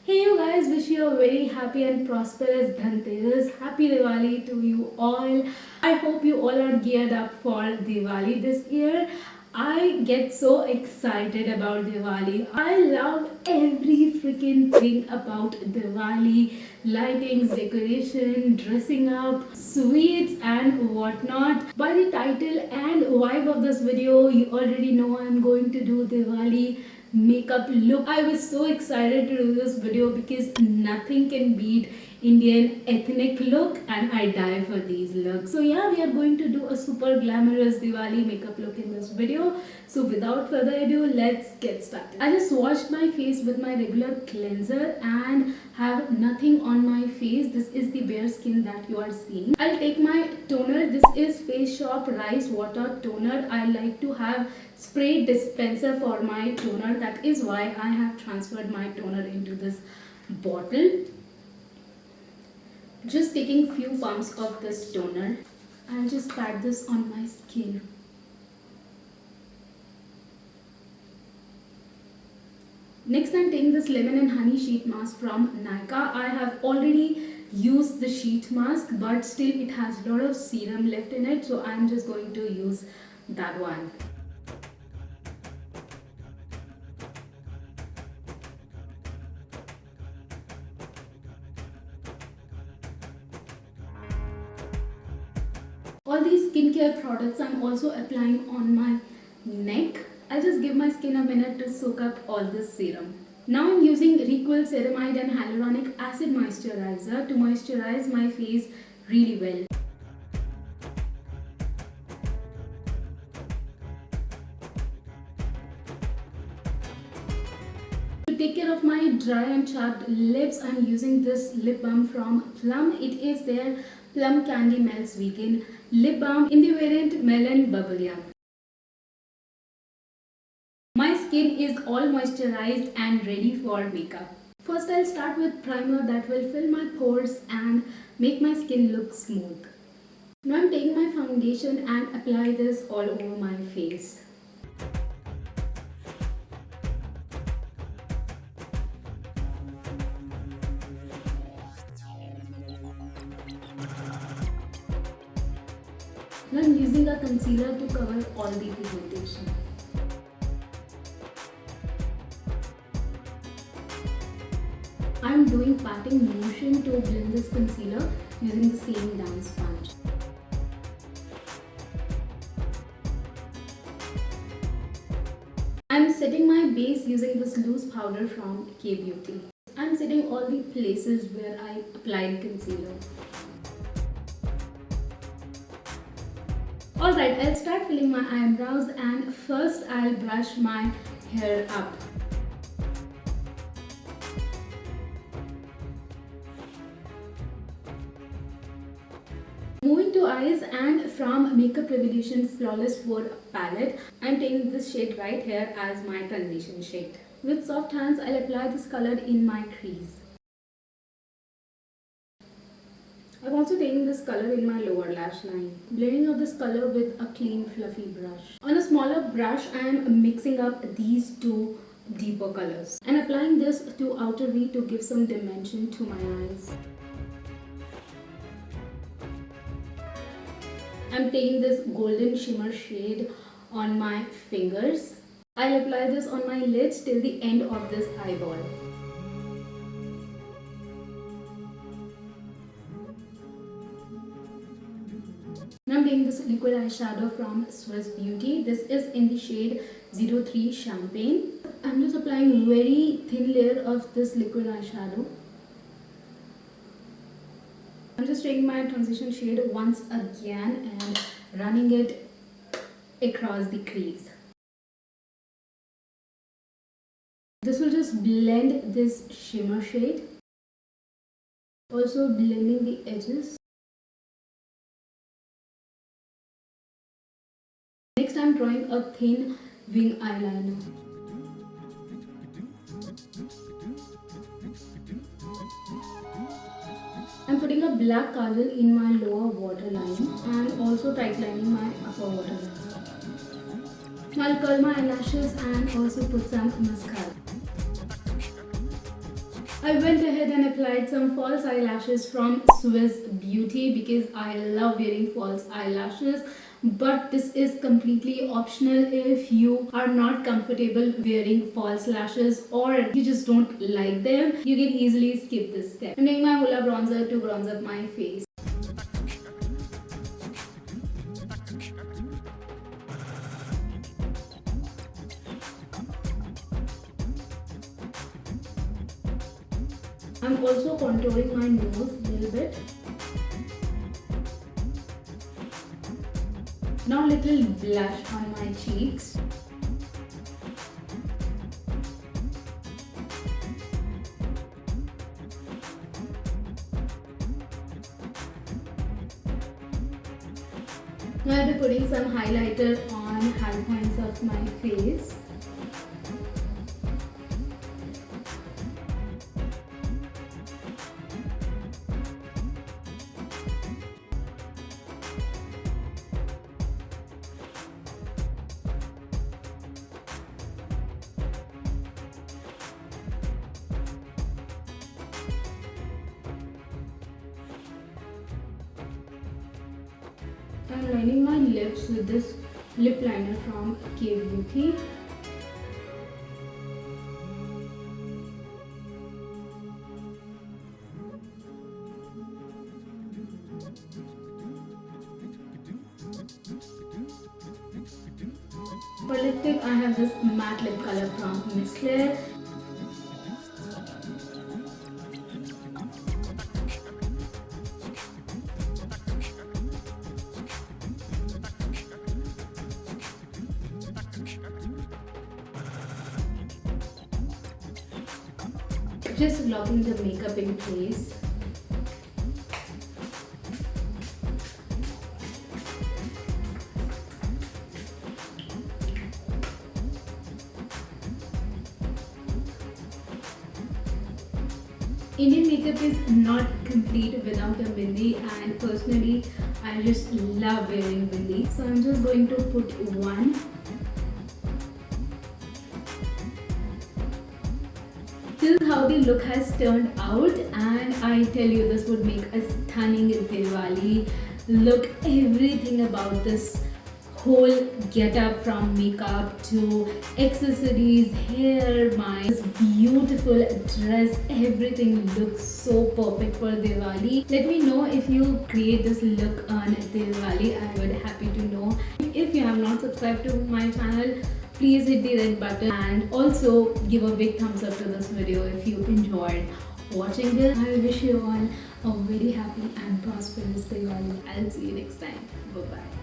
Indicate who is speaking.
Speaker 1: Hey you guys, wish you a very happy and prosperous Dhanteras. Happy Diwali to you all. I hope you all are geared up for Diwali this year. I get so excited about Diwali. I love every freaking thing about Diwali. Lightings, decoration, dressing up, sweets and whatnot. By the title and vibe of this video, you already know I'm going to do Diwali makeup look. I was so excited to do this video because nothing can beat Indian ethnic look and I die for these looks. So yeah, we are going to do a super glamorous Diwali makeup look in this video. So without further ado, let's get started. I just washed my face with my regular cleanser and have nothing on my face. This is the bare skin that you are seeing. I'll take my toner. This is Face Shop Rice Water Toner. I like to have spray dispenser for my toner. That is why I have transferred my toner into this bottle. Just taking few pumps of this toner. I'll just pat this on my skin. Next, I'm taking this lemon and honey sheet mask from Nykaa. I have already used the sheet mask, but still it has a lot of serum left in it, so I'm just going to use that one. All these skincare products I'm also applying on my neck. I'll just give my skin a minute to soak up all this serum. Now I'm using Requel Ceramide and Hyaluronic Acid Moisturizer to moisturize my face really well. To take care of my dry and chapped lips, I'm using this lip balm from Plum. It is their Plum Candy Melts Vegan Lip Balm in the variant Melon Bubble Yum. My skin is all moisturized and ready for makeup. First, I'll start with primer that will fill my pores and make my skin look smooth. Now I'm taking my foundation and apply this all over my face. Now I'm using a concealer to cover all the pigmentation. I'm doing patting motion to blend this concealer using the same dance sponge. I'm setting my base using this loose powder from K-Beauty. I'm setting all the places where I applied concealer. Alright, I'll start filling my eyebrows and first I'll brush my hair up. Moving to eyes, and from Makeup Revolution Flawless 4 palette, I'm taking this shade right here as my transition shade. With soft hands, I'll apply this color in my crease. I'm also taking this color in my lower lash line. Blending out this color with a clean fluffy brush. On a smaller brush, I am mixing up these two deeper colors and applying this to outer V to give some dimension to my eyes. I'm taking this golden shimmer shade on my fingers. I'll apply this on my lids till the end of this eyeball. Now I'm taking this liquid eyeshadow from Swiss Beauty. This is in the shade 03 Champagne. I'm just applying a very thin layer of this liquid eyeshadow. I'm just taking my transition shade once again and running it across the crease. This will just blend this shimmer shade. Also blending the edges. Next, I'm drawing a thin wing eyeliner. I'm putting a black kajal in my lower waterline and also tightlining my upper waterline. I'll curl my eyelashes and also put some mascara. I went ahead and applied some false eyelashes from Swiss Beauty because I love wearing false eyelashes. But this is completely optional if you are not comfortable wearing false lashes or you just don't like them. You can easily skip this step. I'm taking my Hoola bronzer to bronze up my face. I'm also contouring my nose a little bit. Now little blush on my cheeks. Now I'll be putting some highlighter on high points of my face. I'm lining my lips with this lip liner from K Beauty. For lipstick, I have this matte lip color from Miss Claire. Just locking the makeup in place. Indian makeup is not complete without a bindi, and personally I just love wearing bindi. So I'm just going to put one. This is how the look has turned out, and I tell you, this would make a stunning Diwali look. Everything about this whole get up, from makeup to accessories, hair, my beautiful dress, everything looks so perfect for Diwali. Let me know if you create this look on Diwali. I would happy to know. If you have not subscribed to my channel, please hit the red button and also give a big thumbs up to this video if you enjoyed watching this. I wish you all a very happy and prosperous Diwali. I'll see you next time. Bye bye.